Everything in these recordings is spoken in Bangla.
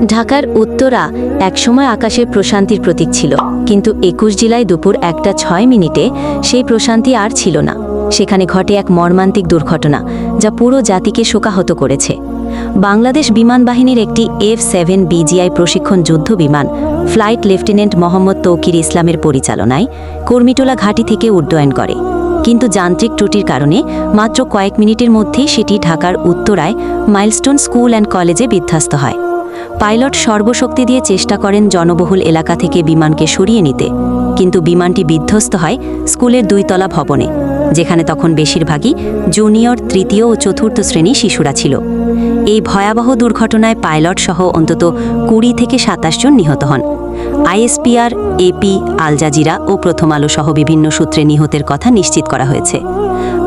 ঢাকার উত্তরা একসময় আকাশের প্রশান্তির প্রতীক ছিল, কিন্তু ২১ জুলাই দুপুর ১:০৬ সেই প্রশান্তি আর ছিল না। সেখানে ঘটে এক মর্মান্তিক দুর্ঘটনা, যা পুরো জাতিকে শোকাহত করেছে। বাংলাদেশ বিমান বাহিনীর একটি F-7 BGI প্রশিক্ষণ যুদ্ধ বিমান ফ্লাইট লেফটেন্যান্ট মোহাম্মদ তৌকির ইসলামের পরিচালনায় কুর্মিটোলা ঘাঁটি থেকে উড্ডয়ন করে, কিন্তু যান্ত্রিক ত্রুটির কারণে মাত্র কয়েক মিনিটের মধ্যেই সেটি ঢাকার উত্তরায় মাইলস্টোন স্কুল অ্যান্ড কলেজে বিধ্বস্ত হয়। পাইলট সর্বশক্তি দিয়ে চেষ্টা করেন জনবহুল এলাকা থেকে বিমানকে সরিয়ে নিতে, কিন্তু বিমানটি বিধ্বস্ত হয় স্কুলের ২ তলা ভবনে, যেখানে তখন বেশিরভাগই জুনিয়র, তৃতীয় ও চতুর্থ শ্রেণী শিশুরা ছিল। এই ভয়াবহ দুর্ঘটনায় পাইলট সহ অন্তত ২০ থেকে ২৭ জন নিহত হন। ISPR, AP, আল জাজিরা ও প্রথম আলো সহ বিভিন্ন সূত্রে নিহতের কথা নিশ্চিত করা হয়েছে।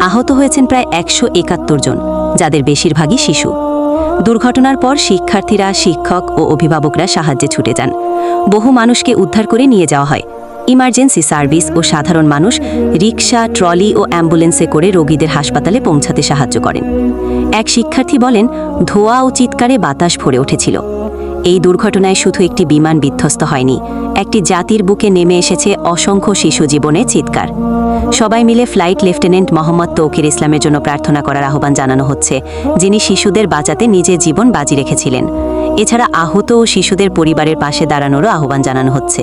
আহত হয়েছেন প্রায় ১৭১ জন, যাদের বেশিরভাগই শিশু। দুর্ঘটনার পর শিক্ষার্থীরা, শিক্ষক ও অভিভাবকরা সাহায্যে ছুটে যান। বহু মানুষকে উদ্ধার করে নিয়ে যাওয়া হয়। ইমার্জেন্সি সার্ভিস ও সাধারণ মানুষ রিকশা, ট্রলি ও অ্যাম্বুলেন্সে করে রোগীদের হাসপাতালে পৌঁছাতে সাহায্য করেন। এক শিক্ষার্থী বলেন, ধোঁয়া ও চিৎকারে বাতাস ভরে উঠেছিল। এই দুর্ঘটনায় শুধু একটি বিমান বিধ্বস্ত হয়নি, একটি জাতির বুকে নেমে এসেছে অসংখ্য শিশু জীবনের চিৎকার। সবাই মিলে ফ্লাইট লেফটেন্যান্ট মোহাম্মদ তৌকির ইসলামের জন্য প্রার্থনা করার আহ্বান জানানো হচ্ছে, যিনি শিশুদের বাঁচাতে নিজের জীবন বাজি রেখেছিলেন। এছাড়া আহত ও শিশুদের পরিবারের পাশে দাঁড়ানোরও আহ্বান জানানো হচ্ছে।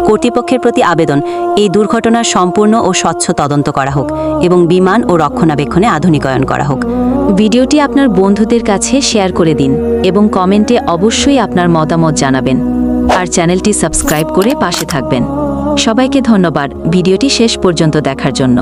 কর্তৃপক্ষের প্রতি আবেদন, এই দুর্ঘটনার সম্পূর্ণ ও স্বচ্ছ তদন্ত করা হোক এবং বিমান ও রক্ষণাবেক্ষণে আধুনিকায়ন করা হোক। ভিডিওটি আপনার বন্ধুদের কাছে শেয়ার করে দিন এবং কমেন্টে অবশ্যই আপনার মতামত জানাবেন। আর চ্যানেলটি সাবস্ক্রাইব করে পাশে থাকবেন। সবাইকে ধন্যবাদ ভিডিওটি শেষ পর্যন্ত দেখার জন্য।